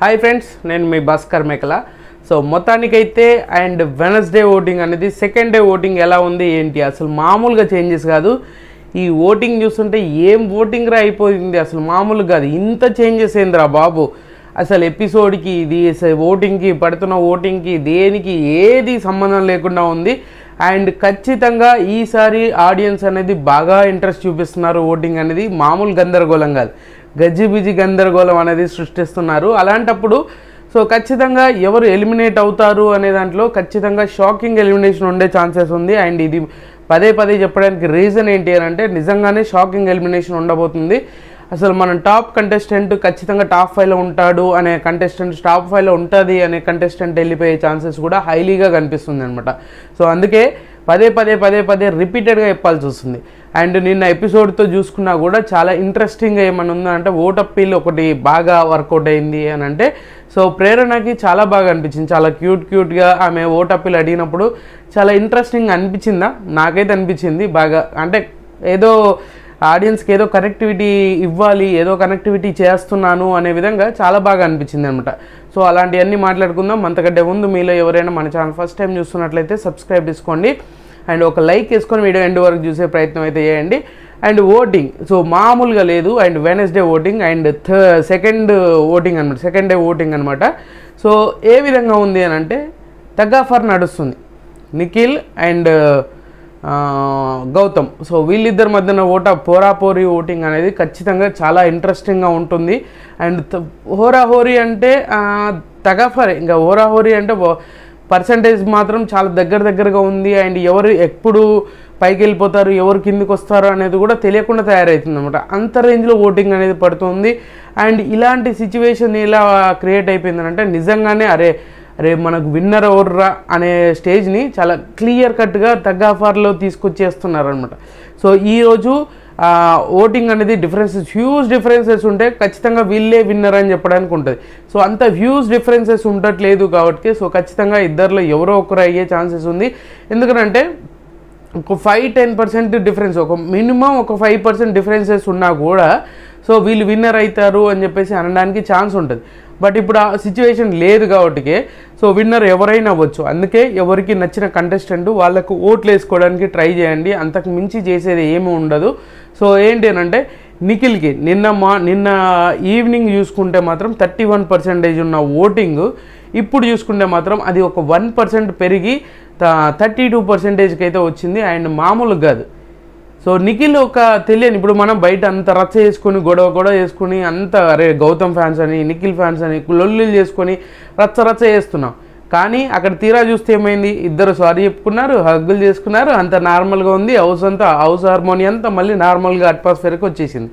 Hi friends, నేను మీ భాస్కర్ మేకల. So మొత్తానికైతే అండ్ వెనస్డే ఓటింగ్ అనేది సెకండ్ డే ఓటింగ్ ఎలా ఉంది ఏంటి, అసలు మామూలుగా చేంజెస్ కాదు. ఈ ఓటింగ్ చూస్తుంటే ఏం ఓటింగ్ రా అయిపోయింది, అసలు మామూలుగా కాదు. ఇంత చేంజెస్ ఏందిరా బాబు, అసలు ఎపిసోడ్కి ఇది ఓటింగ్కి పడుతున్న ఓటింగ్కి దేనికి ఏది సంబంధం లేకుండా ఉంది. అండ్ ఖచ్చితంగా ఈసారి ఆడియన్స్ అనేది బాగా ఇంట్రెస్ట్ చూపిస్తున్నారు. ఓటింగ్ అనేది మామూలు గందరగోళం కాదు, గజిబిజి గందరగోళం అనేది సృష్టిస్తున్నారు. అలాంటప్పుడు సో ఖచ్చితంగా ఎవరు ఎలిమినేట్ అవుతారు అనే దాంట్లో ఖచ్చితంగా షాకింగ్ ఎలిమినేషన్ ఉండే ఛాన్సెస్ ఉంది. అండ్ ఇది పదే పదే చెప్పడానికి రీజన్ ఏంటి అని అంటే నిజంగానే షాకింగ్ ఎలిమినేషన్ ఉండబోతుంది. అసలు మనం టాప్ కంటెస్టెంట్ ఖచ్చితంగా టాప్ 5లో ఉంటాడు అనే కంటెస్టెంట్, టాప్ 5లో ఉంటుంది అనే కంటెస్టెంట్ వెళ్ళిపోయే ఛాన్సెస్ కూడా హైలీగా కనిపిస్తుంది అనమాట. సో అందుకే పదే పదే రిపీటెడ్గా చెప్పాల్సి వస్తుంది. అండ్ నిన్న ఎపిసోడ్తో చూసుకున్నా కూడా చాలా ఇంట్రెస్టింగ్గా ఏమన్నా ఉందంటే ఓటప్పీల్ ఒకటి బాగా వర్కౌట్ అయింది అని అంటే, సో ప్రేరణకి చాలా బాగా అనిపించింది. చాలా క్యూట్గా ఆమె ఓటప్పీల్ అడిగినప్పుడు చాలా ఇంట్రెస్టింగ్ అనిపించిందా, నాకైతే అనిపించింది బాగా. అంటే ఏదో ఆడియన్స్కి ఏదో కనెక్టివిటీ ఇవ్వాలి, ఏదో కనెక్టివిటీ చేస్తున్నాను అనే విధంగా చాలా బాగా అనిపించింది అనమాట. సో అలాంటివన్నీ మాట్లాడుకుందాం. అంతకంటే ముందు మీలో ఎవరైనా మన ఛానల్ ఫస్ట్ టైం చూస్తున్నట్లయితే సబ్స్క్రైబ్ చేసుకోండి అండ్ ఒక లైక్ వేసుకొని వీడియో ఎండ్ వరకు చూసే ప్రయత్నం అయితే చేయండి. అండ్ ఓటింగ్ సో మామూలుగా లేదు. And Wednesday voting and second voting అనమాట, సెకండ్ డే ఓటింగ్ అనమాట. సో ఏ విధంగా ఉంది అని అంటే తగ్గాఫర్ నడుస్తుంది, నిఖిల్ అండ్ గౌతమ్. సో వీళ్ళిద్దరి మధ్యన పోరాపోరీ ఓటింగ్ అనేది ఖచ్చితంగా చాలా ఇంట్రెస్టింగ్గా ఉంటుంది. అండ్ హోరాహోరీ అంటే తగాఫర్, ఇంకా హోరాహోరీ అంటే పర్సంటేజ్ మాత్రం చాలా దగ్గరగా ఉంది. అండ్ ఎవరు ఎప్పుడు పైకి వెళ్ళిపోతారు, ఎవరు కిందికి వస్తారు అనేది కూడా తెలియకుండా తయారవుతుంది అనమాట. అంత రేంజ్లో ఓటింగ్ అనేది పడుతుంది. అండ్ ఇలాంటి సిచ్యువేషన్ ఇలా క్రియేట్ అయిపోయిందనంటే నిజంగానే అరే మనకు విన్నర్ ఎవర్రా అనే స్టేజ్ని చాలా క్లియర్ కట్గా తగ్గాఫర్లో తీసుకొచ్చేస్తున్నారు అనమాట. సో ఈరోజు ఓటింగ్ అనేది హ్యూజ్ డిఫరెన్సెస్ ఉంటే ఖచ్చితంగా వీళ్ళే విన్నర్ అని చెప్పడానికి ఉంటుంది. సో అంత హ్యూజ్ డిఫరెన్సెస్ ఉండట్లేదు కాబట్టి సో ఖచ్చితంగా ఇద్దరిలో ఎవరో ఒకరు అయ్యే ఛాన్సెస్ ఉంది. ఎందుకంటే ఒక 5-10% డిఫరెన్స్, ఒక మినిమం ఒక 5% డిఫరెన్సెస్ ఉన్నా కూడా సో వీళ్ళు విన్నర్ అవుతారు అని చెప్పేసి అనడానికి ఛాన్స్ ఉంటుంది. బట్ ఇప్పుడు ఆ సిచ్యువేషన్ లేదు కాబట్టి సో విన్నర్ ఎవరైనా అవ్వచ్చు. అందుకే ఎవరికి నచ్చిన కంటెస్టెంట్ వాళ్ళకు ఓట్లు వేసుకోవడానికి ట్రై చేయండి, అంతకు మించి చేసేది ఏమీ ఉండదు. సో ఏంటి అని అంటే నిఖిల్కి నిన్న ఈవినింగ్ చూసుకుంటే మాత్రం 31% ఉన్న ఓటింగ్ ఇప్పుడు చూసుకుంటే మాత్రం అది ఒక 1% పెరిగి 32%కి అయితే వచ్చింది. అండ్ మామూలుగా కాదు. సో నిఖిల్ ఒక తెలియని, ఇప్పుడు మనం బయట అంత రచ్చ చేసుకొని గొడవ చేసుకొని అంత అరే గౌతమ్ ఫ్యాన్స్ అని నిఖిల్ ఫ్యాన్స్ అని లొల్లిలు చేసుకొని రచ్చ చేస్తున్నాం. కానీ అక్కడ తీరా చూస్తే ఏమైంది, ఇద్దరు సారీ చెప్పుకున్నారు, హగ్గులు చేసుకున్నారు, అంత నార్మల్గా ఉంది. హౌస్ హార్మోని అంతా మళ్ళీ నార్మల్గా అట్మాస్ఫియర్కి వచ్చేసింది.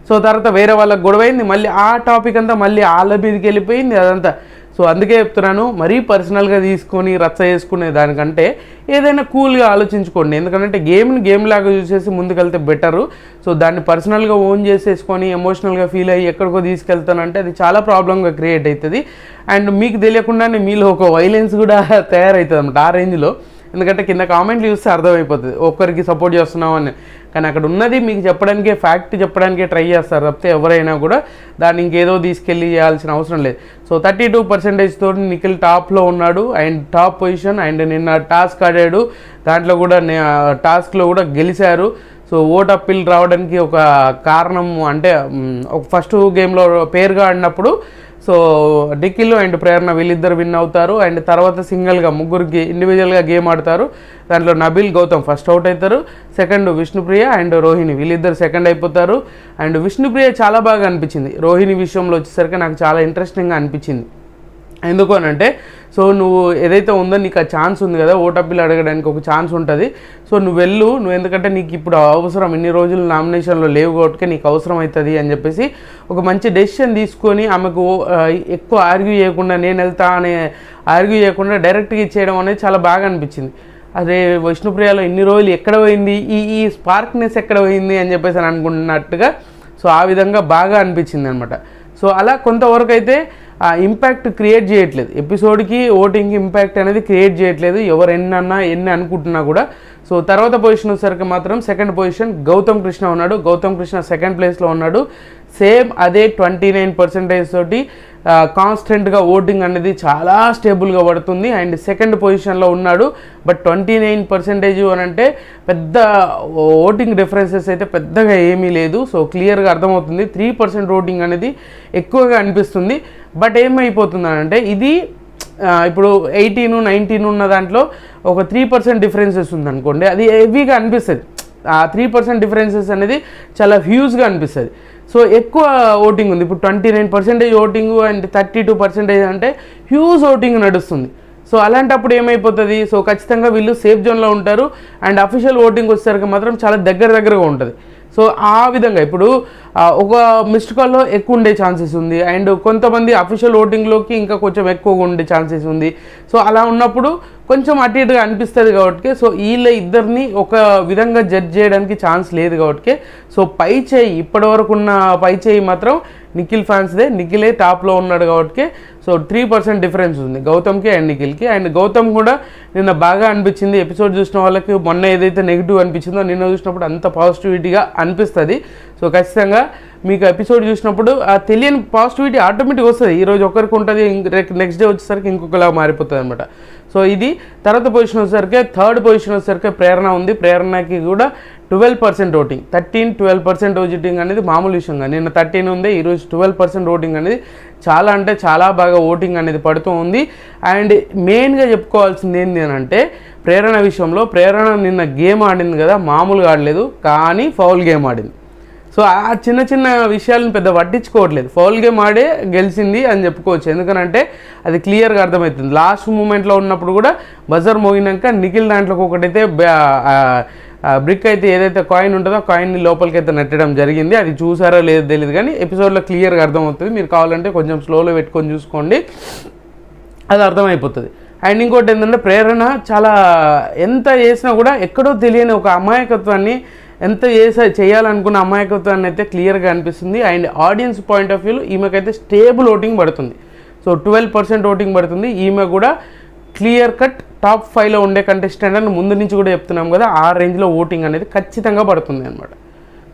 సో తర్వాత వేరే వాళ్ళకి గొడవ అయింది, మళ్ళీ ఆ టాపిక్ అంతా మళ్ళీ వాళ్ళ మీదకి వెళ్ళిపోయింది అదంతా. సో అందుకే చెప్తున్నాను, మరీ పర్సనల్గా తీసుకొని రచ్చ చేసుకునే దానికంటే ఏదైనా కూల్గా ఆలోచించుకోండి. ఎందుకంటే గేమ్ లాగా చూసేసి ముందుకెళ్తే బెటరు. సో దాన్ని పర్సనల్గా ఓన్ చేసేసుకొని ఎమోషనల్గా ఫీల్ అయ్యి ఎక్కడికో తీసుకెళ్తానంటే అది చాలా ప్రాబ్లంగా క్రియేట్ అవుతుంది. అండ్ మీకు తెలియకుండానే మీలో ఒక వైలెన్స్ కూడా తయారవుతుంది అన్నమాట ఆ రేంజ్లో. ఎందుకంటే కింద కామెంట్లు చూస్తే అర్థమైపోతుంది ఒక్కరికి సపోర్ట్ చేస్తున్నామని. కానీ అక్కడ ఉన్నది మీకు చెప్పడానికే, ఫ్యాక్ట్ చెప్పడానికే ట్రై చేస్తారు తప్పితే ఎవరైనా కూడా దాన్ని ఇంకేదో తీసుకెళ్ళి చేయాల్సిన అవసరం లేదు. సో 32% తోటి నిఖిల్ టాప్లో ఉన్నాడు అండ్ టాప్ పొజిషన్. అండ్ నిన్న టాస్క్ ఆడాడు, దాంట్లో కూడా టాస్క్లో కూడా గెలిచారు. సో ఓట్ అప్పీల్ రావడానికి ఒక కారణం అంటే ఒక ఫస్ట్ గేమ్లో పేరుగా ఆడినప్పుడు సో నిఖిల్ అండ్ ప్రేరణ వీళ్ళిద్దరు విన్ అవుతారు. అండ్ తర్వాత సింగిల్గా ముగ్గురికి ఇండివిజువల్గా గేమ్ ఆడతారు. దాంట్లో నబీల్ గౌతమ్ ఫస్ట్ అవుట్ అవుతారు, సెకండ్ విష్ణుప్రియ అండ్ రోహిణి వీళ్ళిద్దరు సెకండ్ అయిపోతారు. అండ్ విష్ణుప్రియ చాలా బాగా అనిపించింది. రోహిణి విషయంలో వచ్చేసరికి నాకు చాలా ఇంట్రెస్టింగ్గా అనిపించింది. ఎందుకు అని అంటే సో నువ్వు ఏదైతే ఉందో నీకు ఆ ఛాన్స్ ఉంది కదా, ఓటప్పీలు అడగడానికి ఒక ఛాన్స్ ఉంటుంది. సో నువ్వు ఎందుకంటే నీకు ఇప్పుడు అవసరం, ఇన్ని రోజులు నామినేషన్లో లేవు కాబట్టి నీకు అవసరం అవుతుంది అని చెప్పేసి ఒక మంచి డెసిషన్ తీసుకొని ఆమెకు ఎక్కువ ఆర్గ్యూ చేయకుండా నేను వెళ్తా అనే ఆర్గ్యూ చేయకుండా డైరెక్ట్గా ఇచ్చేయడం అనేది చాలా బాగా అనిపించింది. అదే విష్ణుప్రియలో ఇన్ని రోజులు ఎక్కడ పోయింది, ఈ స్పార్క్నెస్ ఎక్కడ పోయింది అని చెప్పేసి అని అనుకుంటున్నట్టుగా సో ఆ విధంగా బాగా అనిపించింది అనమాట. సో అలా కొంతవరకు అయితే ఇంపాక్ట్ క్రియేట్ చేయట్లేదు, ఎపిసోడ్కి ఓటింగ్కి ఇంపాక్ట్ అనేది క్రియేట్ చేయట్లేదు. ఎవరు ఎన్ని అనుకుంటున్నా కూడా సో తర్వాత పొజిషన్ వచ్చేసరికి మాత్రం సెకండ్ పొజిషన్ గౌతమ్ కృష్ణ ఉన్నాడు. గౌతమ్ కృష్ణ సెకండ్ ప్లేస్లో ఉన్నాడు. సేమ్ అదే 29% తోటి కాన్స్టెంట్గా ఓటింగ్ అనేది చాలా స్టేబుల్గా పడుతుంది. అండ్ సెకండ్ పొజిషన్లో ఉన్నాడు. బట్ 29% అని అంటే పెద్ద ఓటింగ్ డిఫరెన్సెస్ అయితే పెద్దగా ఏమీ లేదు. సో క్లియర్గా అర్థమవుతుంది 3% ఓటింగ్ అనేది ఎక్కువగా అనిపిస్తుంది. బట్ ఏమైపోతుంది అంటే ఇది ఇప్పుడు 18, 19 ఉన్న దాంట్లో ఒక 3% డిఫరెన్సెస్ ఉందనుకోండి, అది హెవీగా అనిపిస్తుంది. ఆ 3% డిఫరెన్సెస్ అనేది చాలా హ్యూజ్గా అనిపిస్తుంది. సో ఎక్కువ ఓటింగ్ ఉంది. ఇప్పుడు 29% ఓటింగ్ అండ్ 32% అంటే హ్యూజ్ ఓటింగ్ నడుస్తుంది. సో అలాంటప్పుడు ఏమైపోతుంది, సో ఖచ్చితంగా వీళ్ళు సేఫ్ జోన్లో ఉంటారు. అండ్ అఫీషియల్ ఓటింగ్ వచ్చేసరికి మాత్రం చాలా దగ్గరగా ఉంటుంది. సో ఆ విధంగా ఇప్పుడు ఒక మిస్డ్ కాల్లో ఎక్కువ ఉండే ఛాన్సెస్ ఉంది. అండ్ కొంతమంది అఫీషియల్ ఓటింగ్లోకి ఇంకా కొంచెం ఎక్కువగా ఉండే ఛాన్సెస్ ఉంది. సో అలా ఉన్నప్పుడు కొంచెం అటు ఇటుగా అనిపిస్తుంది కాబట్టి సో వీళ్ళ ఇద్దరిని ఒక విధంగా జడ్జ్ చేయడానికి ఛాన్స్ లేదు కాబట్టి సో పై చేయి ఇప్పటివరకు ఉన్న పై చేయి మాత్రం నిఖిల్ ఫ్యాన్స్దే. నిఖిలే టాప్లో ఉన్నాడు కాబట్టి సో 3% డిఫరెన్స్ ఉంది గౌతమ్కి అండ్ నిఖిల్కి. అండ్ గౌతమ్ కూడా నిన్న బాగా అనిపించింది. ఎపిసోడ్ చూసిన వాళ్ళకి మొన్న ఏదైతే నెగిటివ్ అనిపించిందో నిన్న చూసినప్పుడు అంత పాజిటివిటీగా అనిపిస్తుంది. సో ఖచ్చితంగా మీకు ఎపిసోడ్ చూసినప్పుడు ఆ తెలియని పాజిటివిటీ ఆటోమేటిక్గా వస్తుంది. ఈరోజు ఒకరికి ఉంటుంది, నెక్స్ట్ డే వచ్చేసరికి ఇంకొకలా మారిపోతుంది అనమాట. సో ఇది తర్వాత పొజిషన్ వచ్చేసరికి థర్డ్ పొజిషన్ వచ్చేసరికి ప్రేరణ ఉంది. ప్రేరణకి కూడా 12% ఓటింగ్, 13-12% ఓటింగ్ అనేది మామూలు విషయంగా. నిన్న 13 ఉంది, ఈరోజు 12% ఓటింగ్ అనేది చాలా అంటే చాలా బాగా ఓటింగ్ అనేది పడుతూ ఉంది. అండ్ మెయిన్గా చెప్పుకోవాల్సింది ఏంటి అని అంటే ప్రేరణ విషయంలో, ప్రేరణ నిన్న గేమ్ ఆడింది కదా, మామూలుగా ఆడలేదు, కానీ ఫౌల్ గేమ్ ఆడింది. సో ఆ చిన్న చిన్న విషయాలను పెద్ద పట్టించుకోవట్లేదు. ఫౌల్ గేమ్ ఆడే గెలిచింది అని చెప్పుకోవచ్చు. ఎందుకనంటే అది క్లియర్గా అర్థమవుతుంది. లాస్ట్ మూమెంట్లో ఉన్నప్పుడు కూడా బజర్ మోగినాక నిఖిల్ దాంట్లోకి ఒకటైతే బ్రిక్ అయితే ఏదైతే కాయిన్ ఉంటుందో కాయిన్ని లోపలికి అయితే నెట్టడం జరిగింది. అది చూసారో లేదో తెలియదు, కానీ ఎపిసోడ్లో క్లియర్గా అర్థమవుతుంది. మీరు కావాలంటే కొంచెం స్లోలో పెట్టుకొని చూసుకోండి, అది అర్థమైపోతుంది. అండ్ ఇంకోటి ఏంటంటే ప్రేరణ చాలా ఎంత చేసినా కూడా ఎక్కడో తెలియని ఒక అమాయకత్వాన్ని, ఎంత చేయాలనుకున్న అమాయకత్వాన్ని అయితే క్లియర్గా అనిపిస్తుంది. అండ్ ఆడియన్స్ పాయింట్ ఆఫ్ వ్యూలో ఈమెకైతే స్టేబుల్ ఓటింగ్ పడుతుంది. సో 12% ఓటింగ్ పడుతుంది. ఈమె కూడా క్లియర్ కట్ టాప్ 5లో ఉండే కంటెస్టెంట్ అని ముందు నుంచి కూడా చెప్తున్నాం కదా, ఆ రేంజ్లో ఓటింగ్ అనేది ఖచ్చితంగా పడుతుంది అనమాట.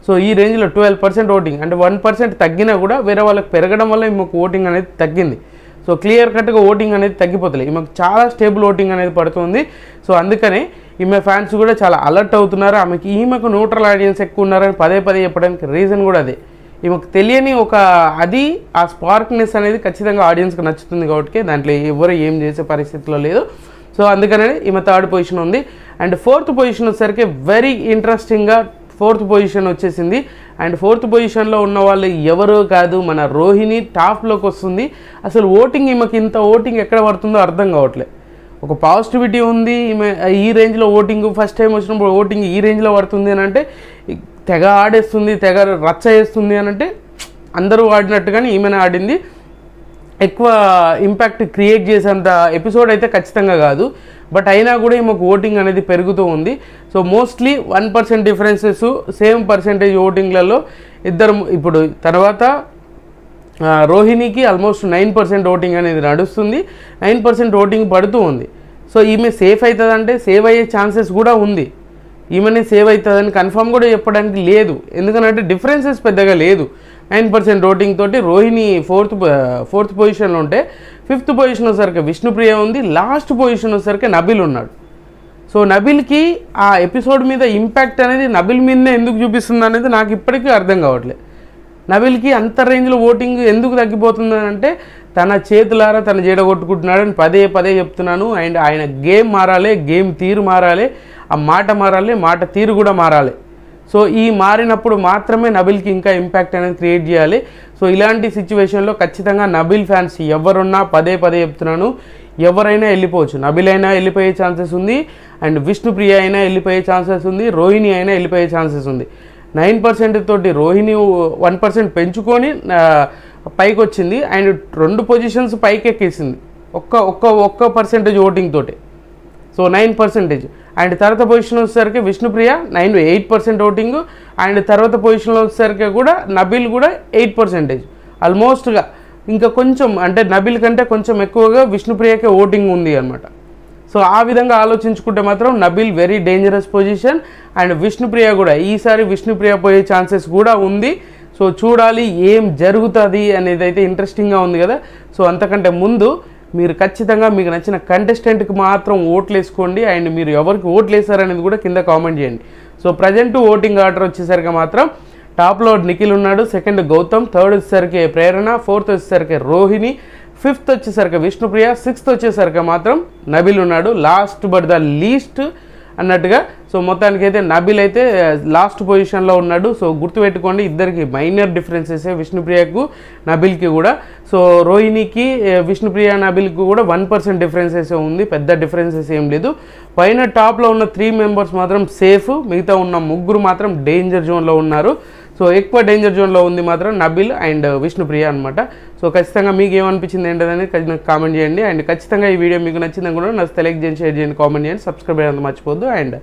సో ఈ రేంజ్లో 12% ఓటింగ్ అంటే 1% తగ్గినా కూడా వేరే వాళ్ళకి పెరగడం వల్ల ఈమెకు ఓటింగ్ అనేది తగ్గింది. సో క్లియర్ కట్గా ఓటింగ్ అనేది తగ్గిపోతలేదు, ఈమెకు చాలా స్టేబుల్ ఓటింగ్ అనేది పడుతుంది. సో అందుకనే ఈమె ఫ్యాన్స్ కూడా చాలా అలర్ట్ అవుతున్నారు. ఈమెకు న్యూట్రల్ ఆడియన్స్ ఎక్కువ ఉన్నారని పదే చెప్పడానికి రీజన్ కూడా అదే. ఈమెకు తెలియని ఒక అది ఆ స్పార్క్నెస్ అనేది ఖచ్చితంగా ఆడియన్స్కి నచ్చుతుంది కాబట్టి దాంట్లో ఎవరు ఏం చేసే పరిస్థితిలో లేదు. సో అందుకనే ఈమె థర్డ్ పొజిషన్ ఉంది. అండ్ ఫోర్త్ పొజిషన్ వచ్చేసరికి వెరీ ఇంట్రెస్టింగ్గా ఫోర్త్ పొజిషన్ వచ్చేసింది. అండ్ ఫోర్త్ పొజిషన్లో ఉన్న వాళ్ళు ఎవరో కాదు, మన రోహిణి టాప్లోకి వస్తుంది. అసలు ఓటింగ్ ఈమెకి ఇంత ఓటింగ్ ఎక్కడ పడుతుందో అర్థం కావట్లేదు. ఒక పాజిటివిటీ ఉంది, ఈమె ఈ రేంజ్లో ఓటింగ్ ఫస్ట్ టైం వచ్చినప్పుడు ఓటింగ్ ఈ రేంజ్లో పడుతుంది అని అంటే తెగ ఆడేస్తుంది, తెగ రచ్చ చేస్తుంది అని అంటే అందరూ ఆడినట్టుగానే ఈమెనే ఆడింది. ఎక్కువ ఇంపాక్ట్ క్రియేట్ చేసేంత ఎపిసోడ్ అయితే ఖచ్చితంగా కాదు, బట్ అయినా కూడా ఈమెకు ఓటింగ్ అనేది పెరుగుతూ ఉంది. So mostly 1% differences same percentage ఓటింగ్లలో ఇద్దరు. ఇప్పుడు తర్వాత రోహిణికి ఆల్మోస్ట్ 9% ఓటింగ్ అనేది నడుస్తుంది, 9% ఓటింగ్ పడుతూ ఉంది. సో ఈమె సేఫ్ అవుతుందంటే సేవ్ అయ్యే ఛాన్సెస్ కూడా ఉంది. ఈమెనే సేవ్ అవుతుందని కన్ఫర్మ్ కూడా చెప్పడానికి లేదు, ఎందుకంటే డిఫరెన్సెస్ పెద్దగా లేదు. 9% ఓటింగ్ తోటి రోహిణి ఫోర్త్ పొజిషన్లో ఉంటే, ఫిఫ్త్ పొజిషన్ వచ్చేసరికి విష్ణుప్రియ ఉంది, లాస్ట్ పొజిషన్ వచ్చేసరికి నబిల్ ఉన్నాడు. సో నబిల్కి ఆ ఎపిసోడ్ మీద ఇంపాక్ట్ అనేది నబిల్ మీదనే ఎందుకు చూపిస్తుంది అనేది నాకు ఇప్పటికీ అర్థం కావట్లేదు. నబిల్కి అంత రేంజ్లో ఓటింగ్ ఎందుకు తగ్గిపోతుంది అంటే తన చేతులారా తను జేడగొట్టుకుంటున్నాడని పదే చెప్తున్నాను. అండ్ ఆయన గేమ్ మారాలి, గేమ్ తీరు మారాలి, ఆ మాట మారాలి, మాట తీరు కూడా మారాలి. సో ఈ మారినప్పుడు మాత్రమే నబిల్కి ఇంకా ఇంపాక్ట్ అనేది క్రియేట్ చేయాలి. సో ఇలాంటి సిచ్యువేషన్లో ఖచ్చితంగా నబిల్ ఫ్యాన్స్ ఎవరున్నా పదే చెప్తున్నాను, ఎవరైనా వెళ్ళిపోవచ్చు. నబిల్ అయినా వెళ్ళిపోయే ఛాన్సెస్ ఉంది, అండ్ విష్ణుప్రియ అయినా వెళ్ళిపోయే ఛాన్సెస్ ఉంది, రోహిణి అయినా వెళ్ళిపోయే ఛాన్సెస్ ఉంది. 9% తోటి రోహిణి 1% పెంచుకొని పైకి వచ్చింది, అండ్ 2 పొజిషన్స్ పైకి ఎక్కేసింది ఒక్క పర్సెంటేజ్ ఓటింగ్ తోటి. సో 9%. అండ్ తర్వాత పొజిషన్ వచ్చేసరికి విష్ణుప్రియ 8% ఓటింగ్, అండ్ తర్వాత పొజిషన్లో వచ్చేసరికి కూడా నబిల్ కూడా 8%. ఆల్మోస్ట్గా ఇంకా కొంచెం అంటే నబిల్ కంటే కొంచెం ఎక్కువగా విష్ణుప్రియకే ఓటింగ్ ఉంది అనమాట. సో సో ఆ విధంగా ఆలోచించుకుంటే మాత్రం Nabeel very dangerous position. And Vishnupriya కూడా ఈసారి విష్ణుప్రియ పోయే ఛాన్సెస్ కూడా ఉంది. సో చూడాలి ఏం జరుగుతుంది అనేది అయితే ఇంట్రెస్టింగ్గా ఉంది కదా. సో అంతకంటే ముందు మీరు ఖచ్చితంగా మీకు నచ్చిన కంటెస్టెంట్కి మాత్రం ఓట్లు వేసుకోండి. అండ్ మీరు ఎవరికి ఓట్లు వేసారనేది కూడా కింద కామెంట్ చేయండి. సో ప్రజెంట్ ఓటింగ్ ఆర్డర్ వచ్చేసరికి మాత్రం టాప్లో నిఖిల్ ఉన్నాడు, సెకండ్ గౌతమ్, థర్డ్ వచ్చేసరికి ప్రేరణ, ఫోర్త్ వచ్చేసరికి రోహిణి, ఫిఫ్త్ వచ్చేసరికి విష్ణుప్రియ, సిక్స్త్ వచ్చేసరికి మాత్రం నబిల్ ఉన్నాడు. లాస్ట్ బట్ ద లీస్ట్ అన్నట్టుగా. సో మొత్తానికైతే నబిల్ అయితే లాస్ట్ పొజిషన్లో ఉన్నాడు. సో గుర్తుపెట్టుకోండి, ఇద్దరికి మైనర్ డిఫరెన్సెస్ విష్ణుప్రియకు నబిల్కి కూడా. సో రోహిణికి విష్ణుప్రియ నబిల్కి కూడా 1% డిఫరెన్సెస్ ఉంది, పెద్ద డిఫరెన్సెస్ ఏం లేదు. పైన టాప్లో ఉన్న 3 మెంబర్స్ మాత్రం సేఫ్, మిగతా ఉన్న 3 మాత్రం డేంజర్ జోన్లో ఉన్నారు. సో ఎక్కువ డేంజర్ జోన్లో ఉంది మాత్రం నబిల్ అండ్ విష్ణుప్రియ అనమాట. సో ఖచ్చితంగా మీకు ఏమనిపించింది ఏంటనేది కామెంట్ చేయండి. అండ్ ఖచ్చితంగా ఈ వీడియో మీకు నచ్చిందని కూడా నాకు సెలెక్ట్ చేయండి, షేర్ చేయండి, కామెంట్ చేయండి, సబ్స్క్రైబ్ చేయడం మర్చిపోద్దు. అండ్